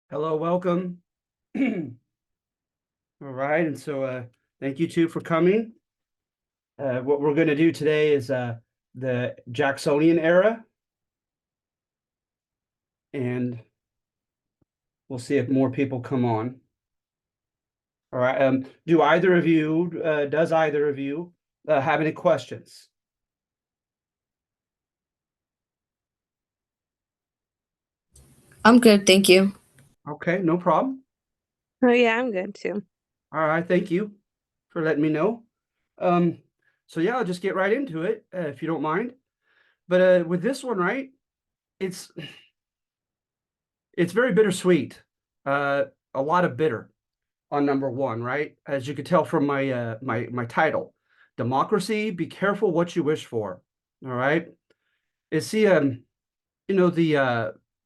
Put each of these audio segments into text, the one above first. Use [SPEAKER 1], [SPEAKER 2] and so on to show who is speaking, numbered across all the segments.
[SPEAKER 1] Hello, welcome. All right, and thank you two for coming. What we're going to do today is the Jacksonian era, and we'll see if more people come on. All right. Does either of you have any questions?
[SPEAKER 2] I'm good, thank you.
[SPEAKER 1] Okay, no problem.
[SPEAKER 3] Oh yeah, I'm good too.
[SPEAKER 1] All right, thank you for letting me know. Um, so yeah, I'll just get right into it if you don't mind. But with this one, right, it's it's very bittersweet. Uh, a lot of bitter on number one, right? As you could tell from my title, democracy. Be careful what you wish for. All right. Is see,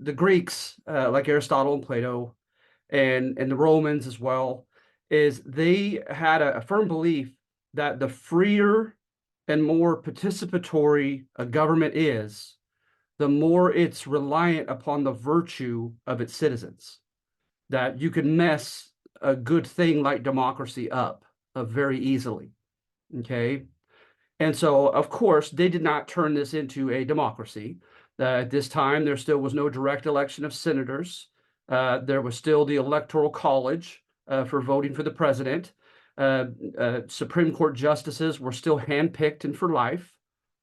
[SPEAKER 1] the Greeks, like Aristotle and Plato, and the Romans as well, is they had a firm belief that the freer and more participatory a government is, the more it's reliant upon the virtue of its citizens. That you can mess a good thing like democracy up very easily. Okay. And so, of course, they did not turn this into a democracy. At this time, there still was no direct election of senators. There was still the Electoral College for voting for the president. Supreme Court justices were still handpicked and for life.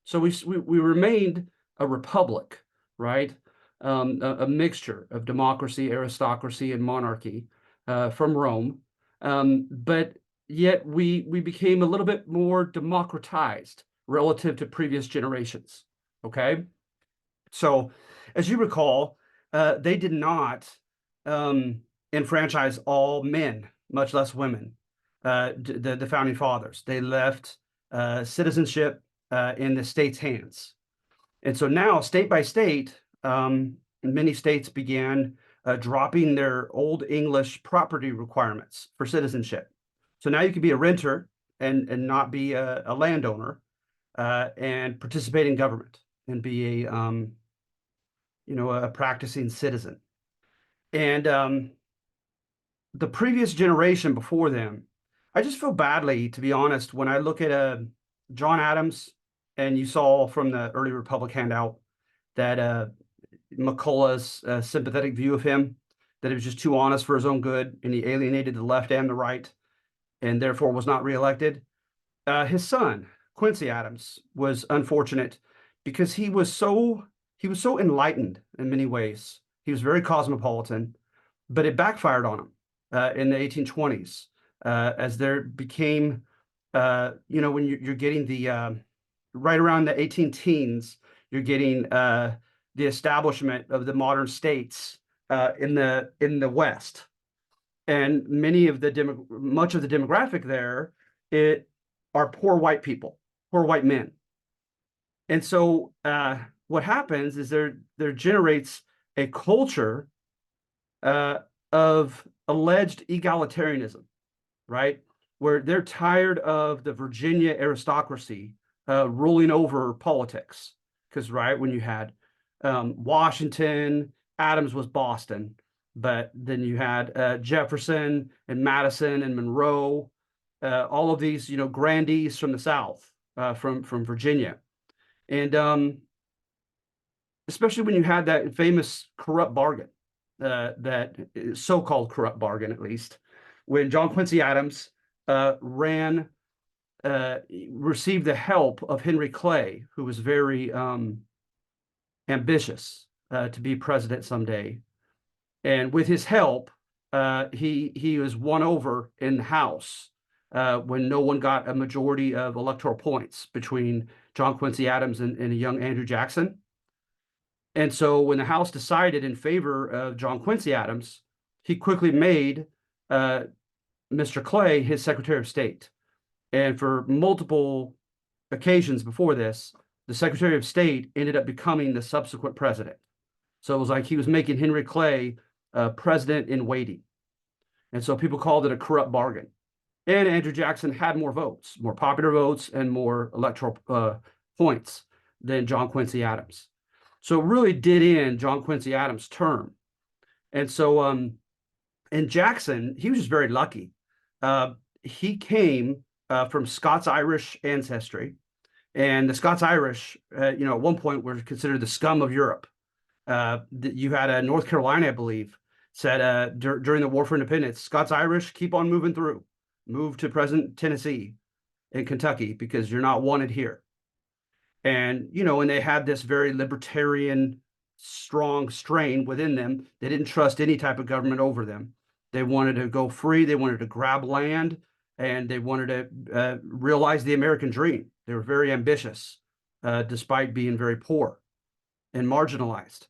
[SPEAKER 1] So we remained a republic, right? A mixture of democracy, aristocracy, and monarchy from Rome. But yet we became a little bit more democratized relative to previous generations. Okay. So, as you recall, they did not um, enfranchise all men, much less women. The founding fathers, they left citizenship in the state's hands. And so now, state by state, many states began dropping their old English property requirements for citizenship. So now you can be a renter and not be a landowner and participate in government and be a practicing citizen. And the previous generation before them, I just feel badly, to be honest, when I look at John Adams, and you saw from the early Republic handout that McCullough's sympathetic view of him, that he was just too honest for his own good, and he alienated the left and the right, and therefore was not reelected. His son, Quincy Adams, was unfortunate because he was so enlightened in many ways. He was very cosmopolitan, but it backfired on him in the 1820s as there became, when you're getting the right around the 18 teens, you're getting the establishment of the modern states in the West, and much of the demographic there it are poor white people, poor white men. And so what happens is there generates a culture uh, of alleged egalitarianism, right? Where they're tired of the Virginia aristocracy ruling over politics. Because, right, when you had Washington, Adams was Boston, but then you had Jefferson and Madison and Monroe, all of these, grandees from the South, from Virginia. And especially when you had that famous corrupt bargain, that so-called corrupt bargain, at least, when John Quincy Adams ran, received the help of Henry Clay, who was very ambitious to be president someday. And with his help, he was won over in the House when no one got a majority of electoral points between John Quincy Adams and a young Andrew Jackson. And so when the House decided in favor of John Quincy Adams, he quickly made Mr. Clay his Secretary of State. And for multiple occasions before this, the Secretary of State ended up becoming the subsequent president. So it was like he was making Henry Clay president in waiting. And so people called it a corrupt bargain. And Andrew Jackson had more votes, more popular votes, and more electoral points than John Quincy Adams. So it really did end John Quincy Adams' term. And so And Jackson, he was just very lucky. He came from Scots-Irish ancestry, and the Scots-Irish, at one point were considered the scum of Europe. You had North Carolina, I believe, said during the War for Independence, Scots-Irish, keep on moving through, move to present Tennessee and Kentucky because you're not wanted here. And they had this very libertarian, strong strain within them. They didn't trust any type of government over them. They wanted to go free. They wanted to grab land, and they wanted to realize the American dream. They were very ambitious, despite being very poor and marginalized.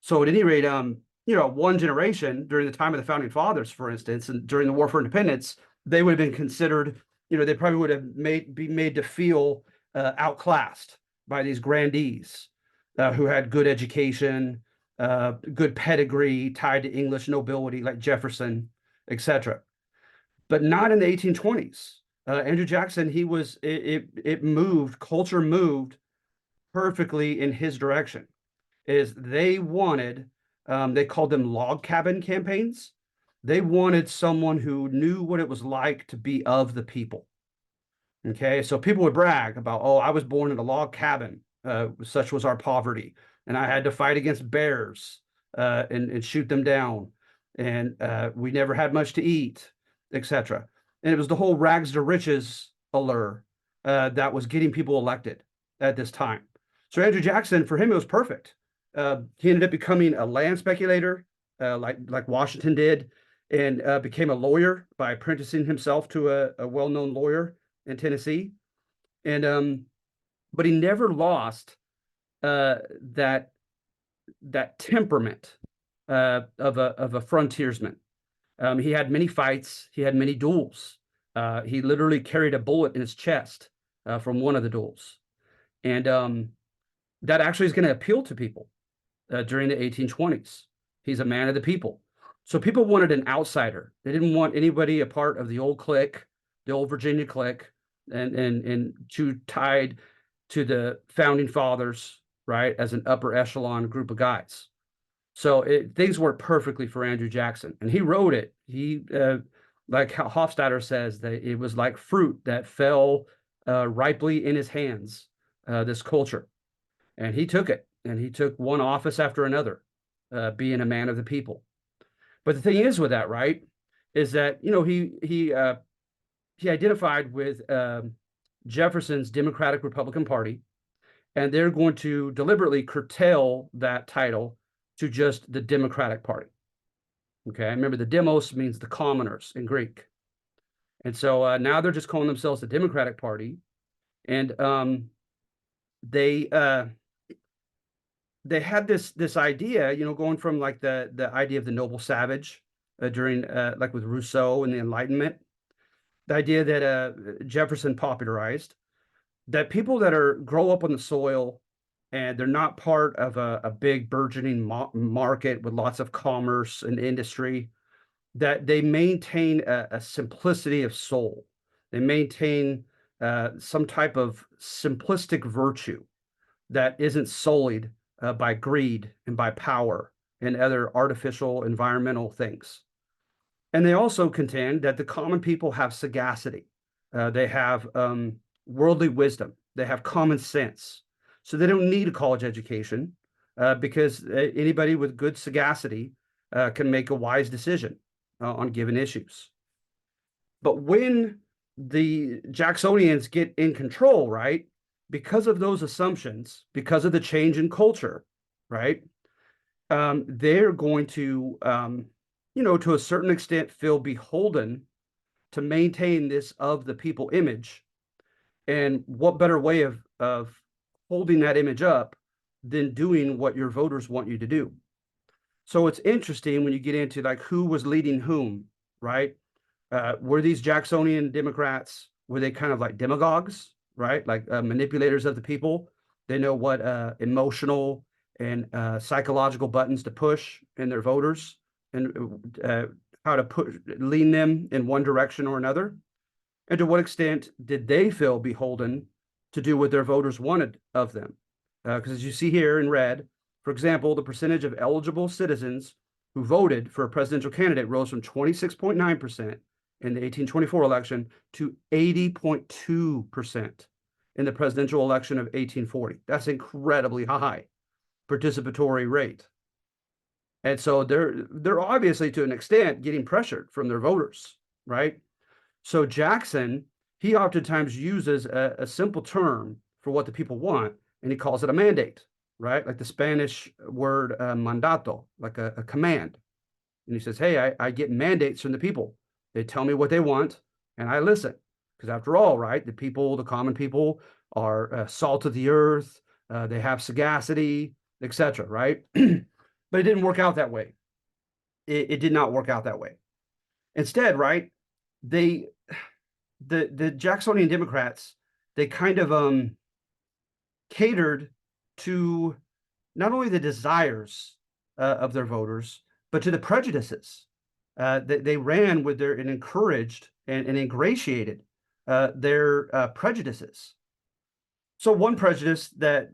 [SPEAKER 1] So at any rate, one generation during the time of the founding fathers, for instance, and during the War for Independence, they would have been considered, they probably would have be made to feel outclassed by these grandees who had good education, good pedigree tied to English nobility like Jefferson, etc. But not in the 1820s. Andrew Jackson, culture moved perfectly in his direction. They wanted, they called them log cabin campaigns. They wanted someone who knew what it was like to be of the people. Okay, so people would brag about, oh, I was born in a log cabin, such was our poverty, and I had to fight against bears and shoot them down, and we never had much to eat, etc. And it was the whole rags to riches allure that was getting people elected at this time. So Andrew Jackson, for him, it was perfect. He ended up becoming a land speculator, like Washington did, and became a lawyer by apprenticing himself to a well-known lawyer in Tennessee. And but he never lost that temperament of a frontiersman. He had many fights. He had many duels. He literally carried a bullet in his chest from one of the duels, and that actually is going to appeal to people during the 1820s. He's a man of the people. So people wanted an outsider. They didn't want anybody a part of the old clique, the old Virginia clique, and too tied to the founding fathers, right, as an upper echelon group of guys. So things worked perfectly for Andrew Jackson. And he wrote it. Like how Hofstadter says, that it was like fruit that fell ripely in his hands, this culture. And he took it, and he took one office after another, being a man of the people. But the thing is with that, right, is that, he identified with Jefferson's Democratic Republican Party, and they're going to deliberately curtail that title to just the Democratic Party. Okay, remember the demos means the commoners in Greek. And so now they're just calling themselves the Democratic Party. And they had this idea, going from like the idea of the noble savage during like with Rousseau and the Enlightenment, the idea that Jefferson popularized, that people that grow up on the soil and they're not part of a big burgeoning market with lots of commerce and industry, that they maintain a simplicity of soul. They maintain some type of simplistic virtue that isn't sullied by greed and by power and other artificial environmental things. And they also contend that the common people have sagacity. They have worldly wisdom. They have common sense. So they don't need a college education because anybody with good sagacity can make a wise decision on given issues. But when the Jacksonians get in control, right, because of those assumptions, because of the change in culture, right, they're going to, to a certain extent, feel beholden to maintain this of the people image. And what better way of holding that image up than doing what your voters want you to do? So it's interesting when you get into like who was leading whom, right? Were these Jacksonian Democrats, were they kind of like demagogues, right? Like manipulators of the people? They know what emotional and psychological buttons to push in their voters and how to lean them in one direction or another. And to what extent did they feel beholden to do what their voters wanted of them? Because as you see here in red, for example, the percentage of eligible citizens who voted for a presidential candidate rose from 26.9% in the 1824 election to 80.2% in the presidential election of 1840. That's incredibly high participatory rate. And so they're obviously, to an extent, getting pressured from their voters, right? So Jackson, he oftentimes uses a simple term for what the people want, and he calls it a mandate, right? Like the Spanish word mandato, like a command. And he says, hey, I get mandates from the people. They tell me what they want, and I listen. Because after all, right, the people, the common people, are salt of the earth. They have sagacity, etc., right? But it didn't work out that way. It did not work out that way. Instead, right, the Jacksonian Democrats, they kind of catered to not only the desires of their voters, but to the prejudices. They ran with their and encouraged and ingratiated their prejudices. So one prejudice that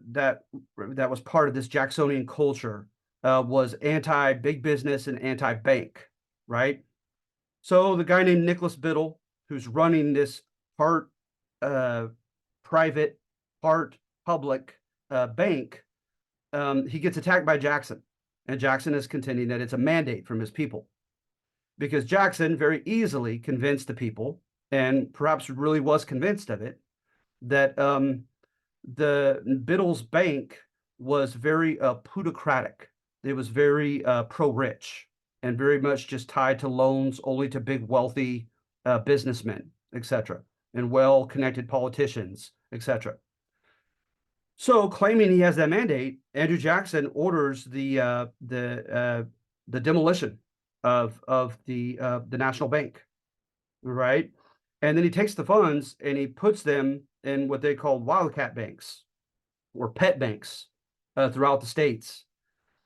[SPEAKER 1] was part of this Jacksonian culture was anti-big business and anti-bank, right? So the guy named Nicholas Biddle, who's running this part private, part public bank, he gets attacked by Jackson. And Jackson is contending that it's a mandate from his people. Because Jackson very easily convinced the people, and perhaps really was convinced of it, that the Biddle's bank was very plutocratic. It was very pro-rich and very much just tied to loans only to big, wealthy businessmen, etc., and well-connected politicians, etc. So, claiming he has that mandate, Andrew Jackson orders the demolition of the national bank, right? And then he takes the funds and he puts them in what they call wildcat banks or pet banks throughout the states.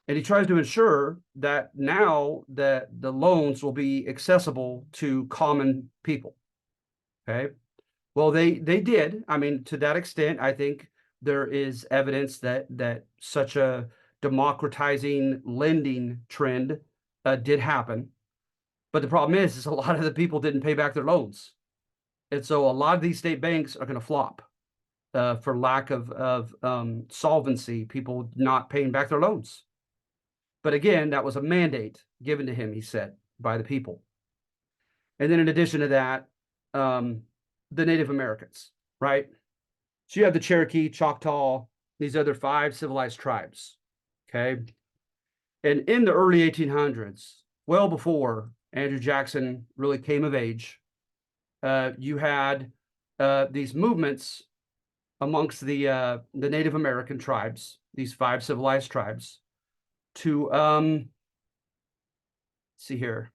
[SPEAKER 1] And he tries to ensure that now that the loans will be accessible to common people. Okay. Well, they did. I mean, to that extent, I think there is evidence that such a democratizing lending trend did happen. But the problem is a lot of the people didn't pay back their loans. And so a lot of these state banks are going to flop for lack of solvency, people not paying back their loans. But again, that was a mandate given to him, he said, by the people. And then in addition to that, the Native Americans, right? So you have the Cherokee, Choctaw, these other 5 civilized tribes, okay? And in the early 1800s, well before Andrew Jackson really came of age, you had these movements amongst the Native American tribes, these 5 civilized tribes, to see here,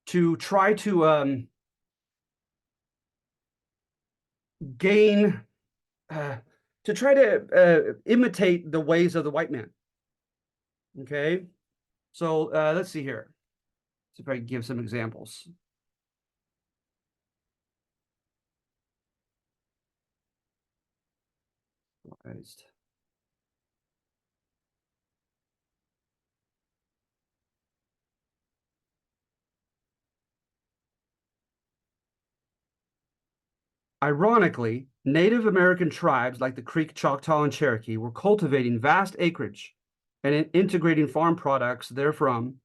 [SPEAKER 1] to try to gain, to try to imitate the ways of the white man. Okay, so let's see here. See if I can give some examples. Ironically, Native American tribes like the Creek, Choctaw, and Cherokee were cultivating vast acreage and integrating farm products therefrom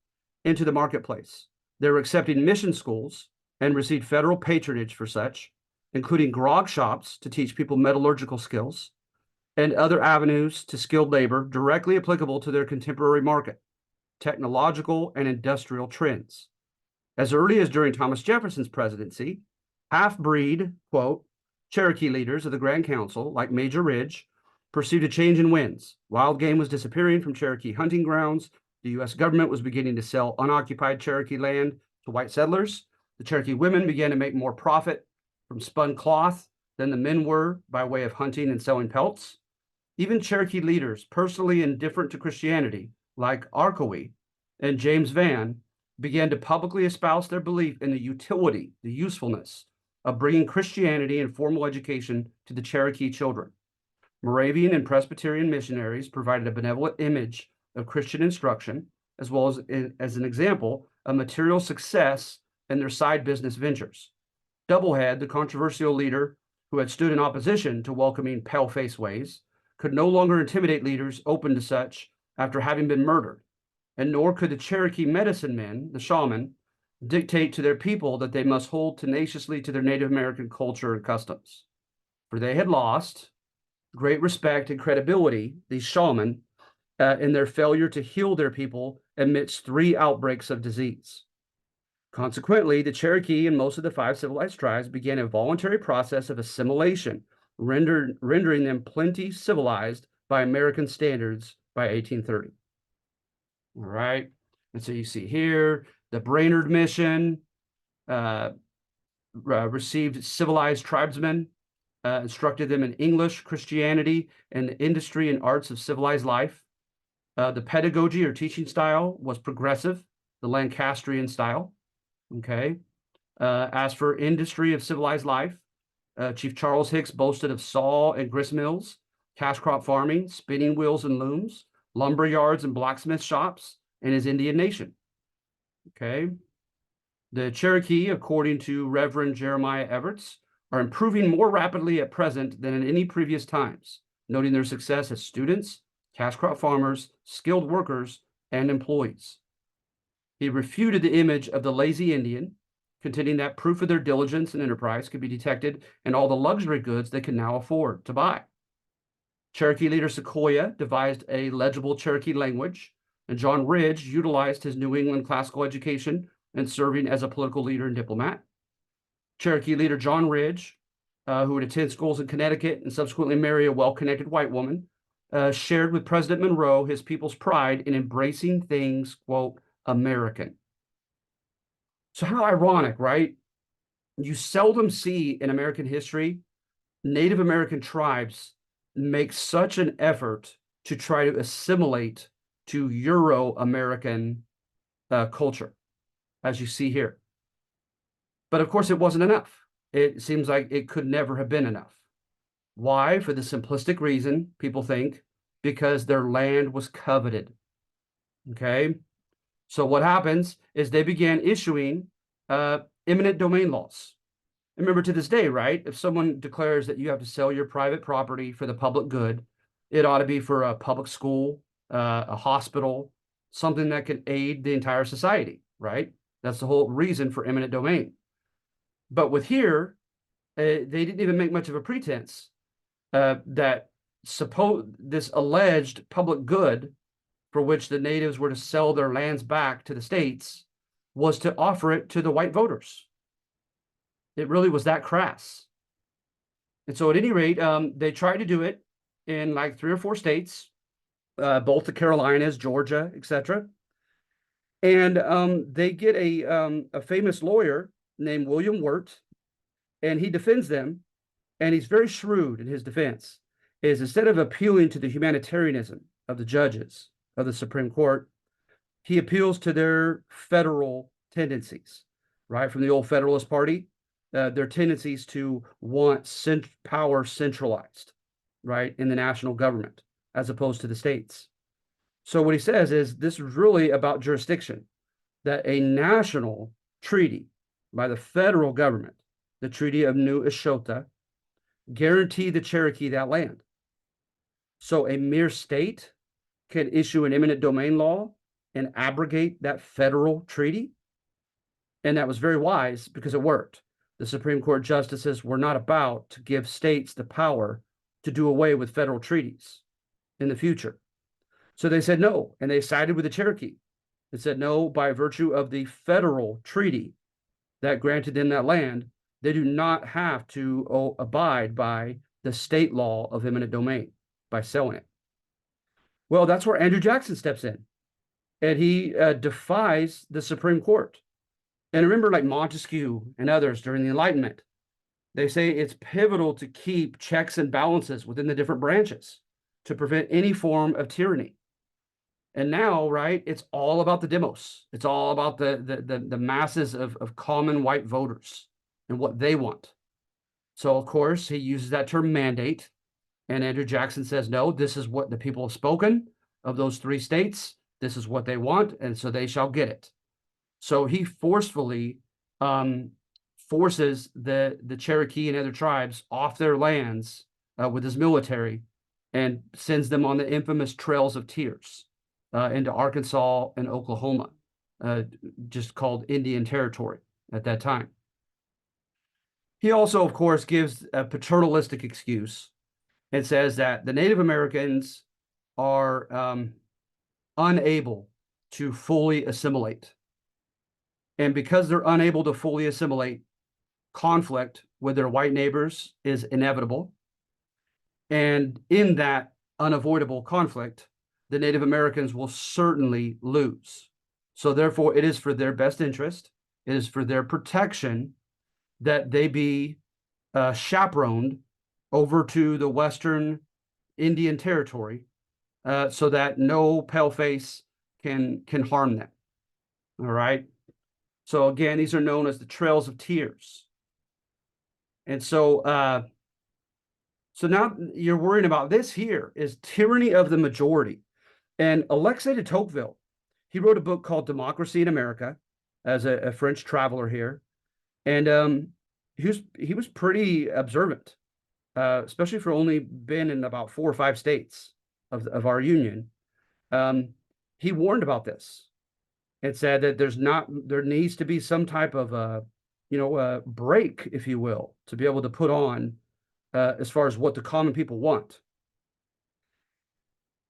[SPEAKER 1] into the marketplace. They were accepting mission schools and received federal patronage for such, including grog shops to teach people metallurgical skills and other avenues to skilled labor directly applicable to their contemporary market, technological and industrial trends. As early as during Thomas Jefferson's presidency, half-breed, quote, Cherokee leaders of the Grand Council, like Major Ridge, perceived a change in winds. Wild game was disappearing from Cherokee hunting grounds. The U.S. government was beginning to sell unoccupied Cherokee land to white settlers. The Cherokee women began to make more profit from spun cloth than the men were by way of hunting and selling pelts. Even Cherokee leaders, personally indifferent to Christianity, like Arkowee and James Vann, began to publicly espouse their belief in the utility, the usefulness of bringing Christianity and formal education to the Cherokee children. Moravian and Presbyterian missionaries provided a benevolent image of Christian instruction, as well as an example of material success in their side business ventures. Doublehead, the controversial leader who had stood in opposition to welcoming pale-face ways, could no longer intimidate leaders open to such after having been murdered, and nor could the Cherokee medicine men, the shaman, dictate to their people that they must hold tenaciously to their Native American culture and customs. For they had lost great respect and credibility, these shaman, in their failure to heal their people amidst 3 outbreaks of disease. Consequently, the Cherokee and most of the 5 civilized tribes began a voluntary process of assimilation, rendering them plenty civilized by American standards by 1830. All right. And so you see here, the Brainerd Mission received civilized tribesmen, instructed them in English, Christianity, and the industry and arts of civilized life. The pedagogy or teaching style was progressive, the Lancastrian style. Okay. As for industry of civilized life, Chief Charles Hicks boasted of saw and grist mills, cash crop farming, spinning wheels and looms, lumber yards and blacksmith shops, and his Indian nation. Okay. The Cherokee, according to Reverend Jeremiah Everts, are improving more rapidly at present than in any previous times, noting their success as students, cash crop farmers, skilled workers, and employees. He refuted the image of the lazy Indian, contending that proof of their diligence and enterprise could be detected in all the luxury goods they can now afford to buy. Cherokee leader Sequoyah devised a legible Cherokee language, and John Ridge utilized his New England classical education in serving as a political leader and diplomat. Cherokee leader John Ridge, who would attend schools in Connecticut and subsequently marry a well-connected white woman, shared with President Monroe his people's pride in embracing things, quote, American. So how ironic, right? You seldom see in American history Native American tribes make such an effort to try to assimilate to Euro-American culture, as you see here. But of course, it wasn't enough. It seems like it could never have been enough. Why? For the simplistic reason, people think, because their land was coveted. Okay? So what happens is they began issuing eminent domain laws. Remember, to this day, right? If someone declares that you have to sell your private property for the public good, it ought to be for a public school, a hospital, something that can aid the entire society, right? That's the whole reason for eminent domain. But with here, they didn't even make much of a pretense that this alleged public good for which the natives were to sell their lands back to the states was to offer it to the white voters. It really was that crass. And so at any rate, they tried to do it in like 3 or 4 states, both the Carolinas, Georgia, etc. And they get a famous lawyer named William Wirt, and he defends them, and he's very shrewd in his defense, is instead of appealing to the humanitarianism of the judges of the Supreme Court, he appeals to their federal tendencies, right? From the old Federalist Party, their tendencies to want power centralized, right, in the national government, as opposed to the states. So what he says is this is really about jurisdiction, that a national treaty by the federal government, the Treaty of New Eshota, guaranteed the Cherokee that land. So a mere state can issue an eminent domain law and abrogate that federal treaty. And that was very wise because it worked. The Supreme Court justices were not about to give states the power to do away with federal treaties in the future. So they said no, and they sided with the Cherokee. They said no, by virtue of the federal treaty that granted them that land, they do not have to abide by the state law of eminent domain by selling it. Well, that's where Andrew Jackson steps in, and he defies the Supreme Court. And remember, like Montesquieu and others during the Enlightenment, they say it's pivotal to keep checks and balances within the different branches to prevent any form of tyranny. And now, right, it's all about the demos. It's all about the masses of common white voters and what they want. So, of course, he uses that term mandate. And Andrew Jackson says, no, this is what the people have spoken. of those 3 states. This is what they want, and so they shall get it. So he forcefully forces the Cherokee and other tribes off their lands with his military and sends them on the infamous Trails of Tears into Arkansas and Oklahoma, just called Indian Territory at that time. He also, of course, gives a paternalistic excuse and says that the Native Americans are unable to fully assimilate. And because they're unable to fully assimilate, conflict with their white neighbors is inevitable. And in that unavoidable conflict, the Native Americans will certainly lose. So therefore, it is for their best interest, it is for their protection that they be chaperoned over to the Western Indian Territory so that no paleface can harm them. All right. So again, these are known as the Trails of Tears. And so now you're worrying about this here is tyranny of the majority. And Alexis de Tocqueville, he wrote a book called Democracy in America as a French traveler here. And he was pretty observant, especially for only been in about 4 or 5 states of our union. He warned about this and said that there needs to be some type of a break, if you will, to be able to put on as far as what the common people want.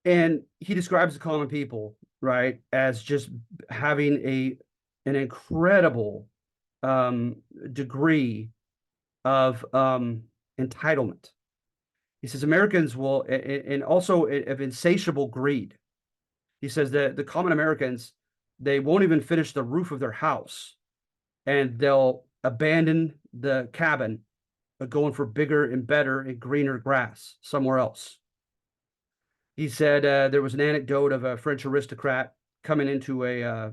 [SPEAKER 1] And he describes the common people, right, as just having an incredible degree of entitlement. He says Americans will, and also of insatiable greed. He says that the common Americans, they won't even finish the roof of their house, and they'll abandon the cabin, going for bigger and better and greener grass somewhere else. He said there was an anecdote of a French aristocrat coming into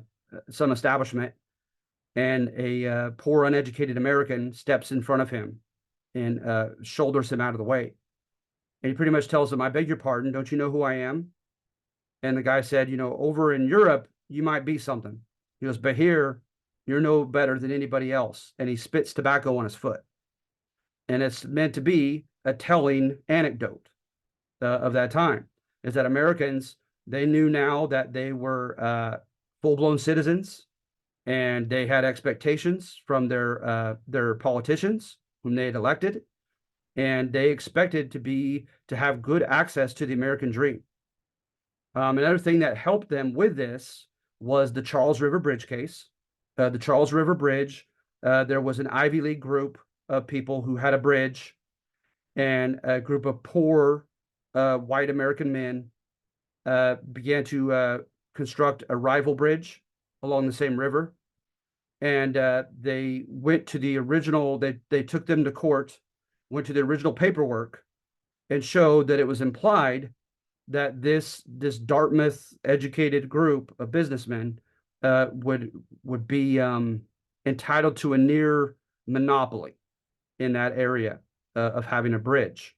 [SPEAKER 1] some establishment, and a poor, uneducated American steps in front of him and shoulders him out of the way. And he pretty much tells him, "I beg your pardon, don't you know who I am?" And the guy said, "Over in Europe, you might be something." He goes, "But here, you're no better than anybody else." And he spits tobacco on his foot. And it's meant to be a telling anecdote of that time, is that Americans, they knew now that they were full-blown citizens, and they had expectations from their politicians whom they had elected, and they expected to have good access to the American dream. Another thing that helped them with this was the Charles River Bridge case. The Charles River Bridge, there was an Ivy League group of people who had a bridge, and a group of poor white American men began to construct a rival bridge along the same river. And they went to the original, they took them to court, went to the original paperwork, and showed that it was implied that this Dartmouth educated group of businessmen would be entitled to a near monopoly in that area of having a bridge.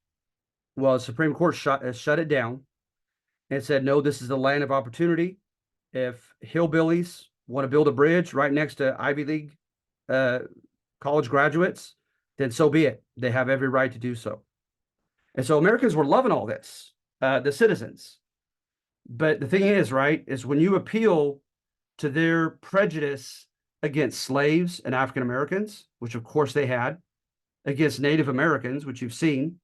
[SPEAKER 1] Well, the Supreme Court shut it down and said, no, this is the land of opportunity. If hillbillies want to build a bridge right next to Ivy League college graduates, then so be it. They have every right to do so. And so Americans were loving all this, the citizens. But the thing is, right, is when you appeal to their prejudice against slaves and African Americans, which of course they had, against Native Americans, which you've seen,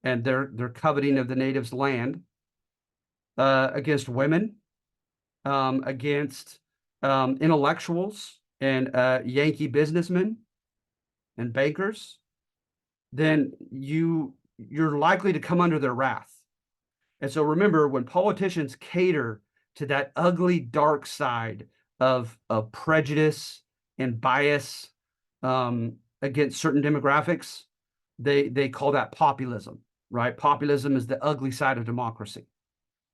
[SPEAKER 1] and their coveting of the natives' land, against women, against intellectuals and Yankee businessmen and bankers, then you're likely to come under their wrath. And so remember, when politicians cater to that ugly, dark side of prejudice and bias against certain demographics, they call that populism, right? Populism is the ugly side of democracy,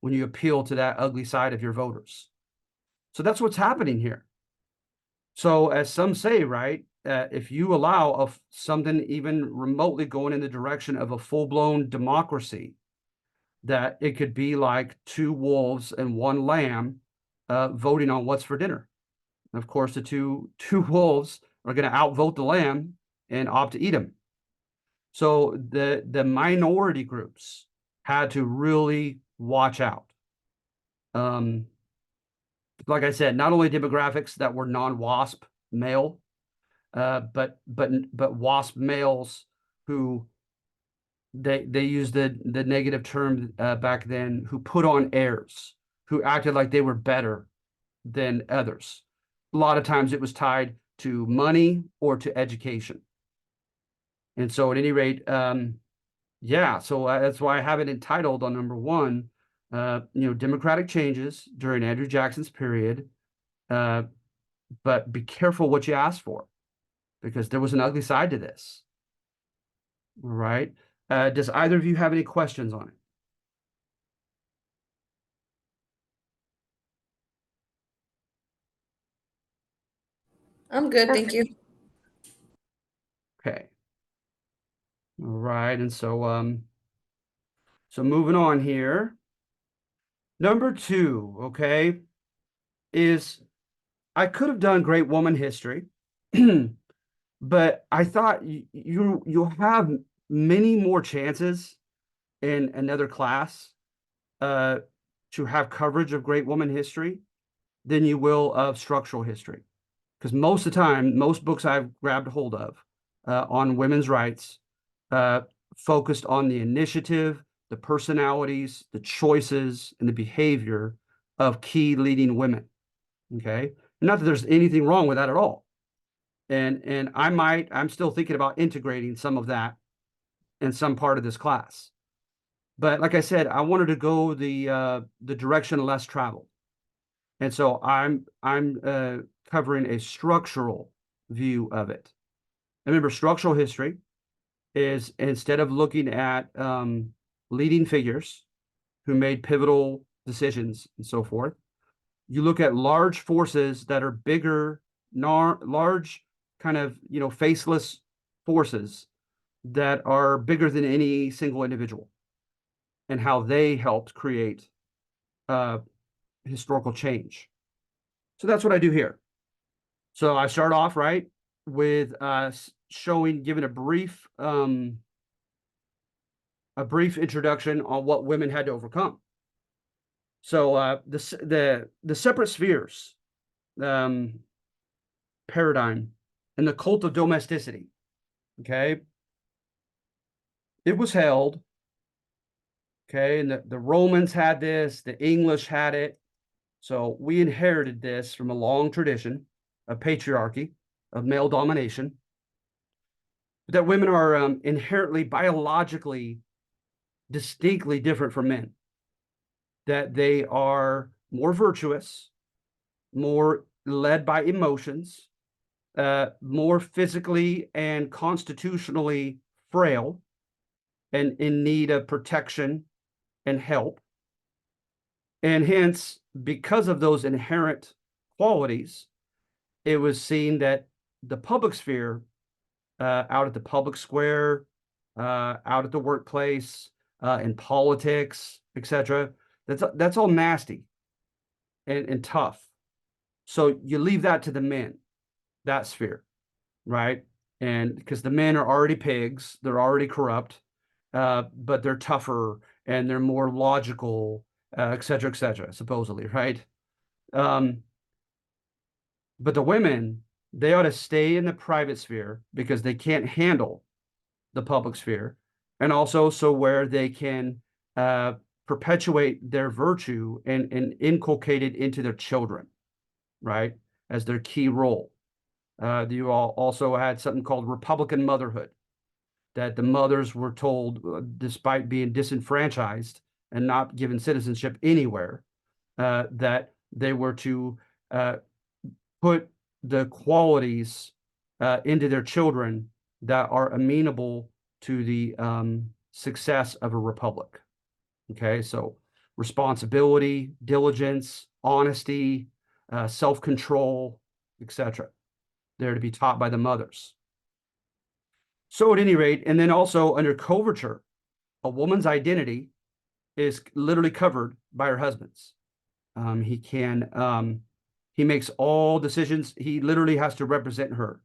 [SPEAKER 1] when you appeal to that ugly side of your voters. So that's what's happening here. So as some say, right, if you allow something even remotely going in the direction of a full-blown democracy, that it could be like two wolves and one lamb voting on what's for dinner. And of course, the two wolves are going to outvote the lamb and opt to eat him. So the minority groups had to really watch out. Like I said, not only demographics that were non-WASP male, but WASP males who they used the negative term back then, who put on airs, who acted like they were better than others. A lot of times it was tied to money or to education. And so at any rate, yeah, so that's why I have it entitled on number one, democratic changes during Andrew Jackson's period. But be careful what you ask for, because there was an ugly side to this. All right. Does either of you have any questions on it?
[SPEAKER 2] I'm good, thank you.
[SPEAKER 1] Okay. All right. And so moving on here. Number two, okay, is I could have done great woman history, but I thought you'll have many more chances in another class uh, to have coverage of great woman history than you will of structural history. Because most of the time, most books I've grabbed hold of on women's rights focused on the initiative, the personalities, the choices, and the behavior of key leading women. Okay. Not that there's anything wrong with that at all. And I'm still thinking about integrating some of that in some part of this class. But like I said, I wanted to go the direction less traveled. And so I'm covering a structural view of it. Remember, structural history is, instead of looking at leading figures who made pivotal decisions and so forth, you look at large forces that are bigger, large kind of, faceless forces that are bigger than any single individual, and how they helped create historical change. So that's what I do here. So I start off right with giving a brief introduction on what women had to overcome. So the separate spheres paradigm and the cult of domesticity. Okay, it was held. Okay, and the Romans had this, the English had it. So we inherited this from a long tradition of patriarchy, of male domination, that women are inherently, biologically, distinctly different from men, that they are more virtuous, more led by emotions, more physically and constitutionally frail, and in need of protection and help. And hence, because of those inherent qualities, it was seen that the public sphere, out at the public square, out at the workplace, in politics, etc., that's all nasty and tough. So you leave that to the men, that sphere, right? And because the men are already pigs, they're already corrupt, but they're tougher and they're more logical, et cetera, supposedly, right? But the women, they ought to stay in the private sphere because they can't handle the public sphere, and also so where they can perpetuate their virtue and inculcate it into their children, right, as their key role. You all also had something called Republican motherhood, that the mothers were told, despite being disenfranchised and not given citizenship anywhere, that they were to put the qualities into their children that are amenable to the success of a republic. Okay, so responsibility, diligence, honesty, self-control, etc. They're to be taught by the mothers. So at any rate, and then also under coverture, a woman's identity is literally covered by her husband's. He makes all decisions. He literally has to represent her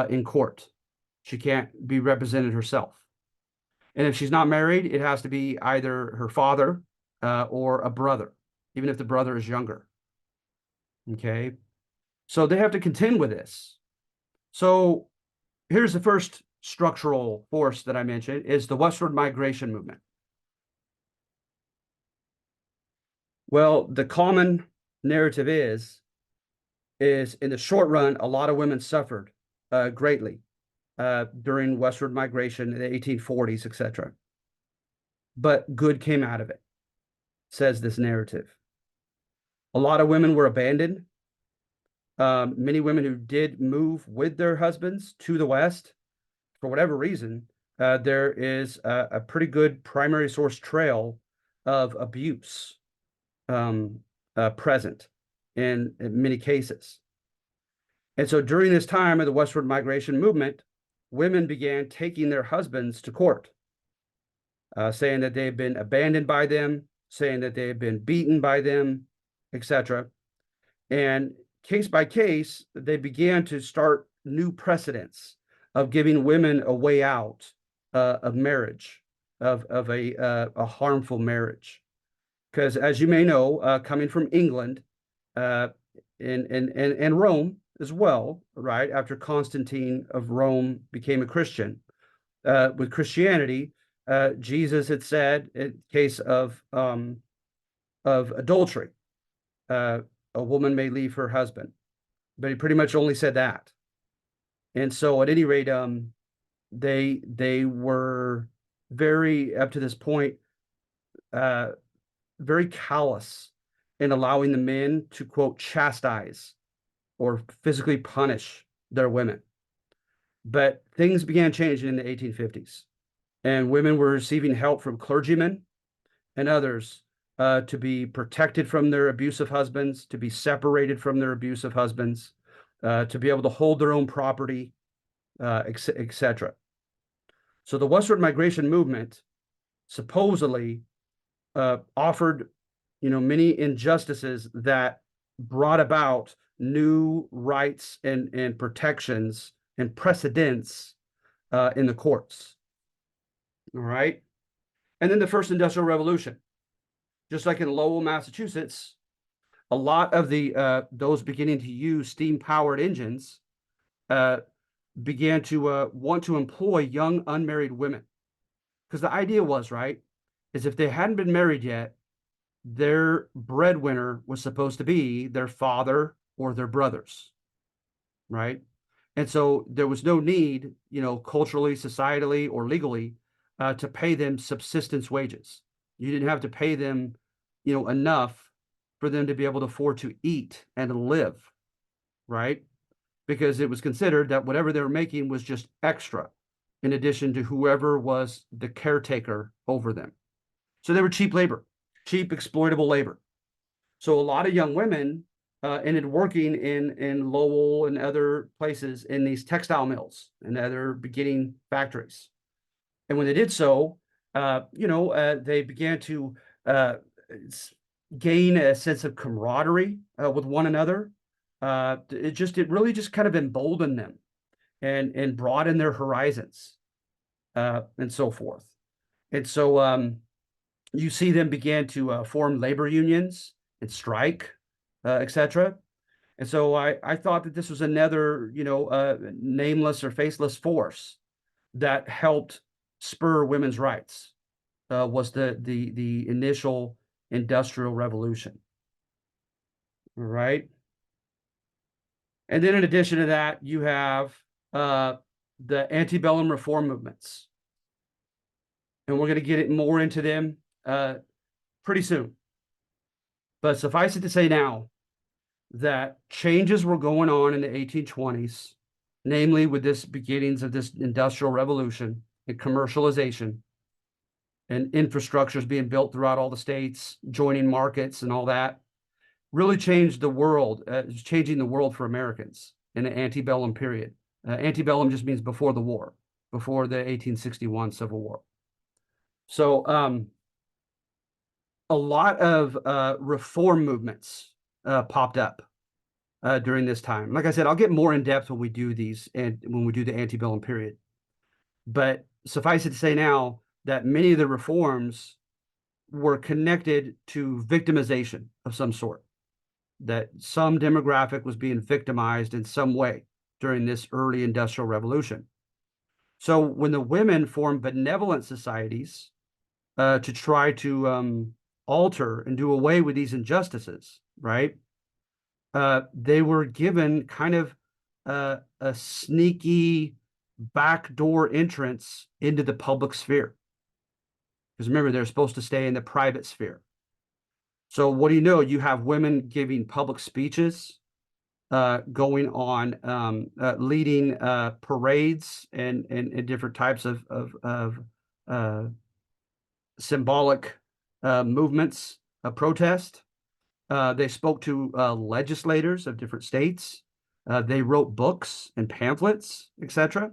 [SPEAKER 1] in court. She can't be represented herself. And if she's not married, it has to be either her father or a brother, even if the brother is younger. Okay. So they have to contend with this. So here's the first structural force that I mentioned is the westward migration movement. Well, the common narrative is in the short run, a lot of women suffered greatly during westward migration in the 1840s, etc. But good came out of it, says this narrative. A lot of women were abandoned. Many women who did move with their husbands to the West, for whatever reason, there is a pretty good primary source trail of abuse present in many cases. And so during this time of the westward migration movement, women began taking their husbands to court, saying that they had been abandoned by them, saying that they had been beaten by them, etc. And case by case, they began to start new precedents of giving women a way out of marriage, of a harmful marriage. Because as you may know, coming from England and Rome as well, right, after Constantine of Rome became a Christian, with Christianity, Jesus had said in case of adultery, a woman may leave her husband, but he pretty much only said that. And so at any rate, they were very, up to this point, very callous in allowing the men to, quote, chastise or physically punish their women. But things began changing in the 1850s, and women were receiving help from clergymen and others to be protected from their abusive husbands, to be separated from their abusive husbands, to be able to hold their own property, etc. So the westward migration movement supposedly offered, many injustices that brought about new rights and protections and precedents in the courts. All right. And then the first industrial revolution, just like in Lowell, Massachusetts, a lot of those beginning to use steam-powered engines began to want to employ young unmarried women. Because the idea was, right, is if they hadn't been married yet, their breadwinner was supposed to be their father or their brothers, right? And so there was no need, culturally, societally, or legally, to pay them subsistence wages. You didn't have to pay them, enough for them to be able to afford to eat and live, right? Because it was considered that whatever they were making was just extra, in addition to whoever was the caretaker over them. So they were cheap labor, cheap exploitable labor. So a lot of young women ended working in Lowell and other places in these textile mills and other beginning factories. And when they did so, they began to gain a sense of camaraderie with one another. It really just kind of emboldened them and broadened their horizons and so forth. And so you see them began to form labor unions and strike, etc. And so I thought that this was another, nameless or faceless force that helped spur women's rights. Was the initial industrial revolution. All right. And then in addition to that, you have the antebellum reform movements. And we're going to get it more into them pretty soon. But suffice it to say now that changes were going on in the 1820s, namely with this beginnings of this industrial revolution and commercialization and infrastructures being built throughout all the states, joining markets and all that, really changed the world, changing the world for Americans in the antebellum period. Antebellum just means before the war, before the 1861 Civil War. So a lot of reform movements popped up during this time. Like I said, I'll get more in depth when we do these and when we do the antebellum period. But suffice it to say now that many of the reforms were connected to victimization of some sort, that some demographic was being victimized in some way during this early industrial revolution. So when the women formed benevolent societies to try to alter and do away with these injustices, right? They were given kind of a sneaky backdoor entrance into the public sphere. Because remember, they're supposed to stay in the private sphere. So what do you know? You have women giving public speeches, going on, leading parades and different types of symbolic movements of protest. They spoke to legislators of different states. They wrote books and pamphlets, etc.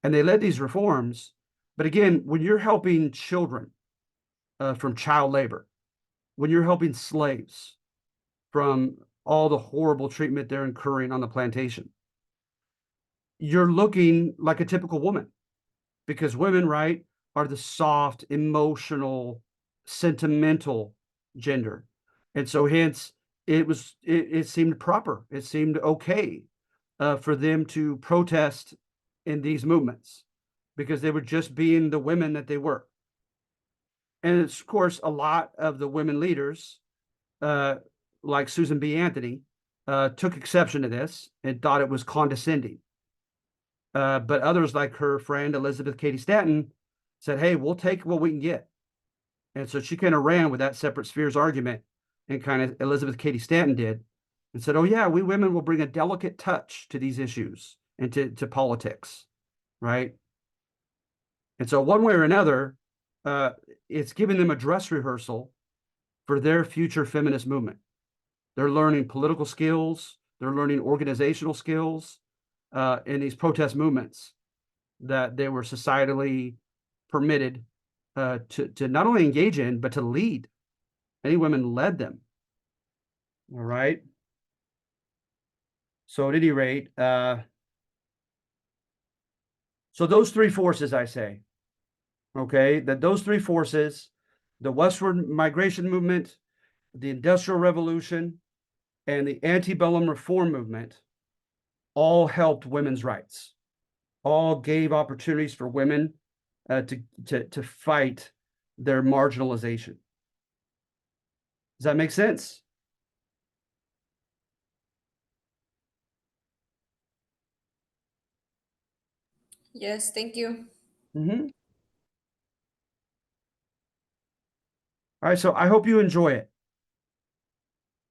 [SPEAKER 1] And they led these reforms. But again, when you're helping children from child labor, when you're helping slaves from all the horrible treatment they're incurring on the plantation, you're looking like a typical woman, because women, right, are the soft, emotional, sentimental gender. And so hence it seemed proper. It seemed okay for them to protest in these movements because they were just being the women that they were. And it's, of course, a lot of the women leaders, like Susan B. Anthony, took exception to this and thought it was condescending. But others, like her friend Elizabeth Cady Stanton, said, hey, we'll take what we can get. And so she kind of ran with that separate spheres argument, and kind of Elizabeth Cady Stanton did, and said, oh, yeah, we women will bring a delicate touch to these issues and to politics, right? And so one way or another, it's giving them a dress rehearsal for their future feminist movement. They're learning political skills. They're learning organizational skills in these protest movements that they were societally permitted to not only engage in, but to lead. Many women led them. All right. So at any rate, so those three forces, I say, okay, that those three forces, the westward migration movement, the Industrial Revolution, and the antebellum reform movement all helped women's rights, all gave opportunities for women to fight their marginalization. Does that make sense?
[SPEAKER 2] Yes, thank you.
[SPEAKER 1] Mm-hmm. All right, so I hope you enjoy it.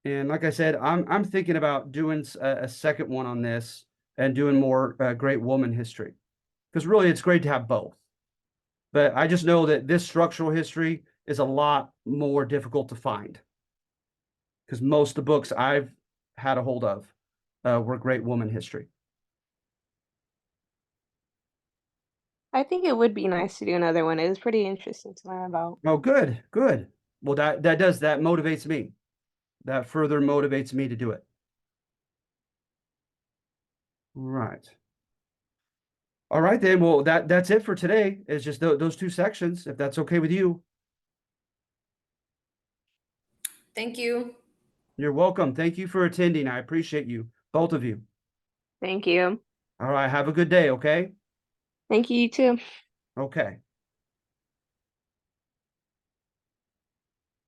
[SPEAKER 1] And like I said, I'm thinking about doing a second one on this and doing more great woman history, because really it's great to have both. But I just know that this structural history is a lot more difficult to find, because most of the books I've had a hold of were great woman history.
[SPEAKER 3] I think it would be nice to do another one. It was pretty interesting to learn about.
[SPEAKER 1] Oh, good, good. Well, that motivates me. That further motivates me to do it. Right. All right, then. Well, that's it for today. It's just those two sections, if that's okay with you.
[SPEAKER 2] Thank you.
[SPEAKER 1] You're welcome. Thank you for attending. I appreciate you, both of you.
[SPEAKER 3] Thank you.
[SPEAKER 1] All right. Have a good day. Okay.
[SPEAKER 3] Thank you, you too.
[SPEAKER 1] Okay.